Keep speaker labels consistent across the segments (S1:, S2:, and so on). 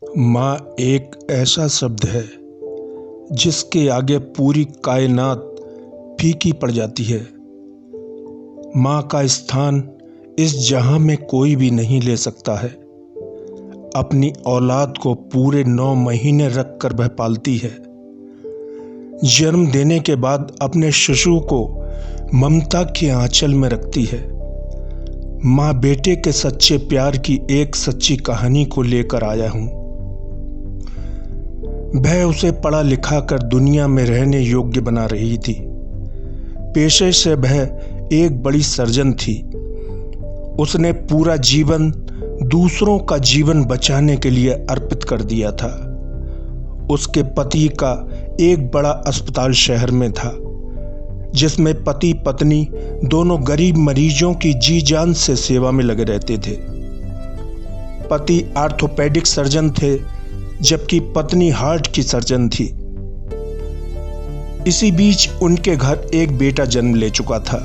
S1: माँ एक ऐसा शब्द है जिसके आगे पूरी कायनात फीकी पड़ जाती है। माँ का स्थान इस जहां में कोई भी नहीं ले सकता है। अपनी औलाद को पूरे 9 महीने रख कर वह पालती है। जन्म देने के बाद अपने शिशु को ममता के आंचल में रखती है। माँ बेटे के सच्चे प्यार की एक सच्ची कहानी को लेकर आया हूँ। वह उसे पढ़ा लिखा कर दुनिया में रहने योग्य बना रही थी। पेशे से वह एक बड़ी सर्जन थी। उसने पूरा जीवन दूसरों का जीवन बचाने के लिए अर्पित कर दिया था। उसके पति का एक बड़ा अस्पताल शहर में था, जिसमें पति पत्नी दोनों गरीब मरीजों की जी जान से सेवा में लगे रहते थे। पति ऑर्थोपेडिक सर्जन थे, जबकि पत्नी हार्ट की सर्जन थी। इसी बीच उनके घर एक बेटा जन्म ले चुका था।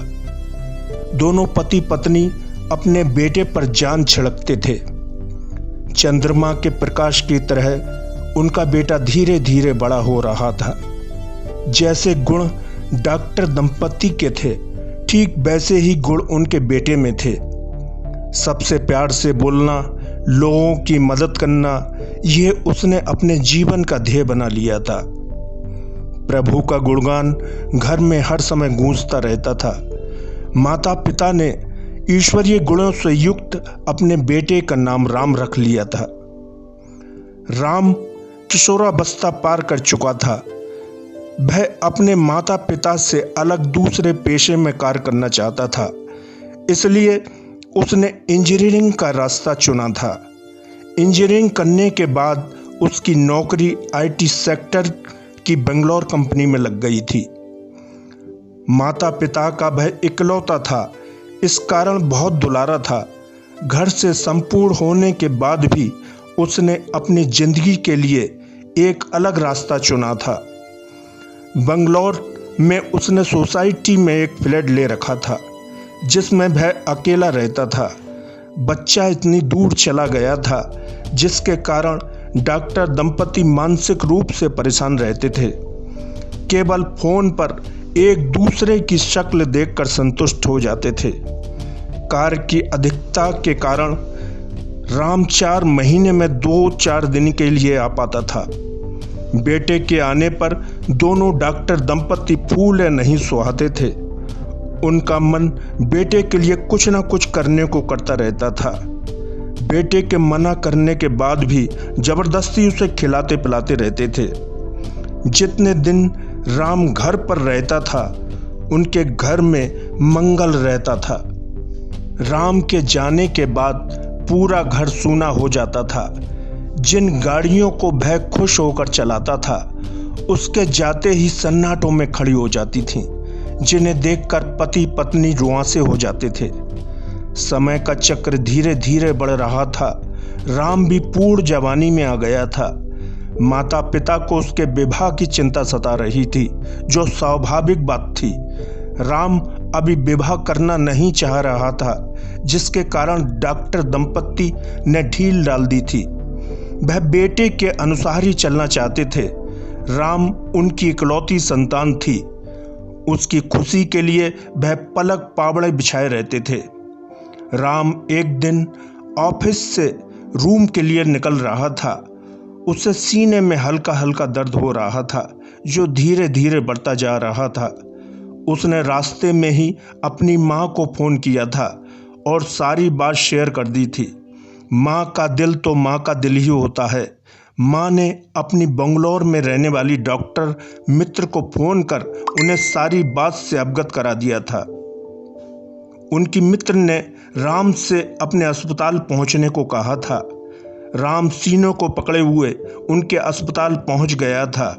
S1: दोनों पति पत्नी अपने बेटे पर जान छिड़कते थे। चंद्रमा के प्रकाश की तरह उनका बेटा धीरे धीरे बड़ा हो रहा था। जैसे गुण डॉक्टर दंपति के थे, ठीक वैसे ही गुण उनके बेटे में थे। सबसे प्यार से बोलना, लोगों की मदद करना, यह उसने अपने जीवन का ध्येय बना लिया था। प्रभु का गुणगान घर में हर समय गूंजता रहता था। माता पिता ने ईश्वरीय गुणों से युक्त अपने बेटे का नाम राम रख लिया था। राम किशोरावस्था पार कर चुका था। वह अपने माता पिता से अलग दूसरे पेशे में कार्य करना चाहता था, इसलिए उसने इंजीनियरिंग का रास्ता चुना था। इंजीनियरिंग करने के बाद उसकी नौकरी आईटी सेक्टर की बेंगलोर कंपनी में लग गई थी। माता पिता का वह इकलौता था, इस कारण बहुत दुलारा था। घर से संपूर्ण होने के बाद भी उसने अपनी जिंदगी के लिए एक अलग रास्ता चुना था। बेंगलोर में उसने सोसाइटी में एक फ्लैट ले रखा था, जिसमें वह अकेला रहता था। बच्चा इतनी दूर चला गया था, जिसके कारण डॉक्टर दंपति मानसिक रूप से परेशान रहते थे। केवल फोन पर एक दूसरे की शक्ल देखकर संतुष्ट हो जाते थे। कार्य की अधिकता के कारण राम 4 महीने में 2-4 दिन के लिए आ पाता था। बेटे के आने पर दोनों डॉक्टर दंपति फूले नहीं सुहाते थे। उनका मन बेटे के लिए कुछ न कुछ करने को करता रहता था। बेटे के मना करने के बाद भी जबरदस्ती उसे खिलाते पिलाते रहते थे। जितने दिन राम घर पर रहता था, उनके घर में मंगल रहता था। राम के जाने के बाद पूरा घर सूना हो जाता था। जिन गाड़ियों को वह खुश होकर चलाता था, उसके जाते ही सन्नाटों में खड़ी हो जाती थीं, जिन्हें देखकर पति पत्नी रुआंसे हो जाते थे। समय का चक्र धीरे धीरे बढ़ रहा था। राम भी पूर्ण जवानी में आ गया था। माता पिता को उसके विवाह की चिंता सता रही थी, जो स्वाभाविक बात थी। राम अभी विवाह करना नहीं चाह रहा था, जिसके कारण डॉक्टर दंपति ने ढील डाल दी थी। वह बेटे के अनुसार ही चलना चाहते थे। राम उनकी इकलौती संतान थी। उसकी खुशी के लिए वह पलक पावड़े बिछाए रहते थे। राम एक दिन ऑफिस से रूम के लिए निकल रहा था। उसे सीने में हल्का हल्का दर्द हो रहा था, जो धीरे धीरे बढ़ता जा रहा था। उसने रास्ते में ही अपनी माँ को फ़ोन किया था और सारी बात शेयर कर दी थी। माँ का दिल तो माँ का दिल ही होता है। माँ ने अपनी बंगलौर में रहने वाली डॉक्टर मित्र को फ़ोन कर उन्हें सारी बात से अवगत करा दिया था। उनकी मित्र ने राम से अपने अस्पताल पहुंचने को कहा था। राम सीनों को पकड़े हुए उनके अस्पताल पहुंच गया था।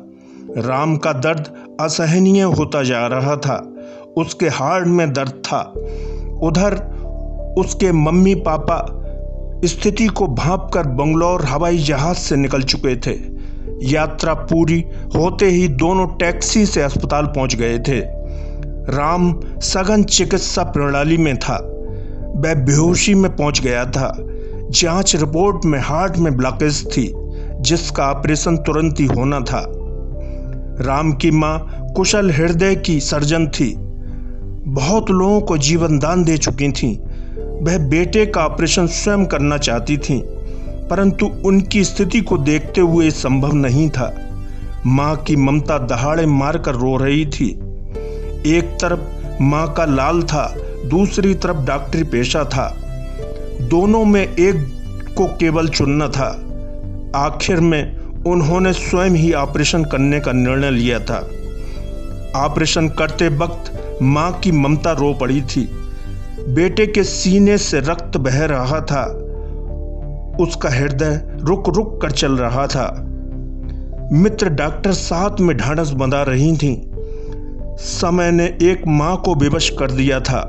S1: राम का दर्द असहनीय होता जा रहा था। उसके हार्ट में दर्द था। उधर उसके मम्मी पापा स्थिति को भांपकर बंगलौर हवाई जहाज से निकल चुके थे। यात्रा पूरी होते ही दोनों टैक्सी से अस्पताल पहुंच गए थे। राम सघन चिकित्सा प्रणाली में था। वह बेहोशी में पहुंच गया था। जांच रिपोर्ट में हार्ट में ब्लॉकेज थी, जिसका ऑपरेशन तुरंत ही होना था। राम की मां कुशल हृदय की सर्जन थी, बहुत लोगों को जीवन दान दे चुकी थीं। वह बेटे का ऑपरेशन स्वयं करना चाहती थीं, परंतु उनकी स्थिति को देखते हुए संभव नहीं था। मां की ममता दहाड़े मारकर रो रही थी। एक तरफ मां का लाल था, दूसरी तरफ डॉक्टरी पेशा था। दोनों में एक को केवल चुनना था। आखिर में उन्होंने स्वयं ही ऑपरेशन करने का निर्णय लिया था। ऑपरेशन करते वक्त मां की ममता रो पड़ी थी। बेटे के सीने से रक्त बह रहा था, उसका हृदय रुक रुक कर चल रहा था। मित्र डॉक्टर साथ में ढाढ़स बंधा रही थीं। समय ने एक मां को विवश कर दिया था।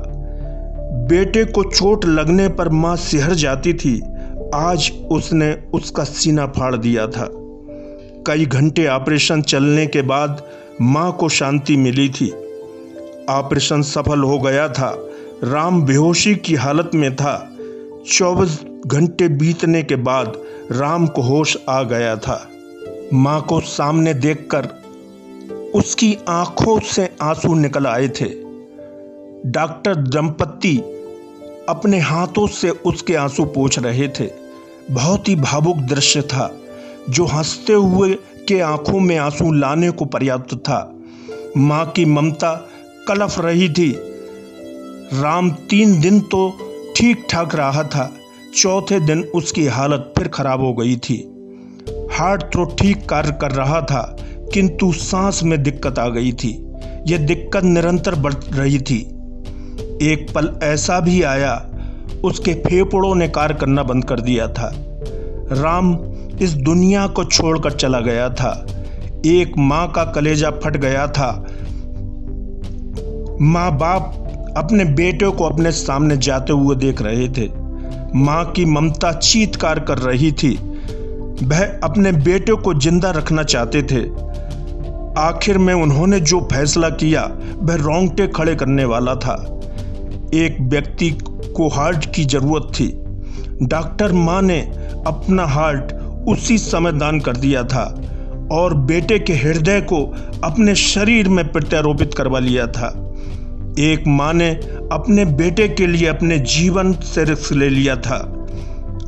S1: बेटे को चोट लगने पर मां सिहर जाती थी, आज उसने उसका सीना फाड़ दिया था। कई घंटे ऑपरेशन चलने के बाद मां को शांति मिली थी। ऑपरेशन सफल हो गया था। राम बेहोशी की हालत में था। 24 घंटे बीतने के बाद राम को होश आ गया था। मां को सामने देखकर उसकी आंखों से आंसू निकल आए थे। डॉक्टर दंपत्ति अपने हाथों से उसके आंसू पोंछ रहे थे। बहुत ही भावुक दृश्य था, जो हंसते हुए के आंखों में आंसू लाने को पर्याप्त था। मां की ममता कलफ रही थी। राम 3 दिन तो ठीक ठाक रहा था, चौथे दिन उसकी हालत फिर खराब हो गई थी। हार्ट तो ठीक कार्य कर रहा था, किंतु सांस में दिक्कत आ गई थी। यह दिक्कत निरंतर बढ़ रही थी। एक पल ऐसा भी आया, उसके फेफड़ों ने कार्य करना बंद कर दिया था। राम इस दुनिया को छोड़कर चला गया था। एक माँ का कलेजा फट गया था। माँ बाप अपने बेटे को अपने सामने जाते हुए देख रहे थे। माँ की ममता चीत्कार कर रही थी। वह अपने बेटे को जिंदा रखना चाहते थे। आखिर में उन्होंने जो फैसला किया वह रोंगटे खड़े करने वाला था। एक व्यक्ति को हार्ट की जरूरत थी। डॉक्टर माँ ने अपना हार्ट उसी समय दान कर दिया था और बेटे के हृदय को अपने शरीर में प्रत्यारोपित करवा लिया था। एक माँ ने अपने बेटे के लिए अपने जीवन से रिस्क ले लिया था।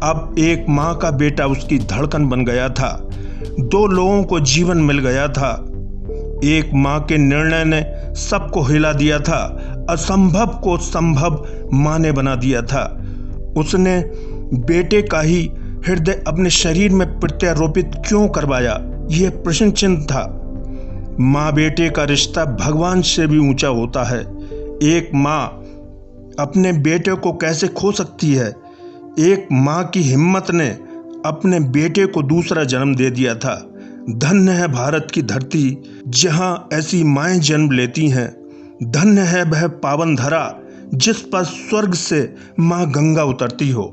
S1: अब एक माँ का बेटा उसकी धड़कन बन गया था। 2 लोगों को जीवन मिल गया था। एक माँ के निर्णय ने सबको हिला दिया था। असंभव को संभव माँ ने बना दिया था। उसने बेटे का ही हृदय अपने शरीर में प्रत्यारोपित क्यों करवाया, यह प्रश्न चिन्ह था। माँ बेटे का रिश्ता भगवान से भी ऊंचा होता है। एक माँ अपने बेटे को कैसे खो सकती है। एक माँ की हिम्मत ने अपने बेटे को दूसरा जन्म दे दिया था। धन्य है भारत की धरती, जहाँ ऐसी माएँ जन्म लेती हैं। धन्य है वह पावन धरा, जिस पर स्वर्ग से माँ गंगा उतरती हो।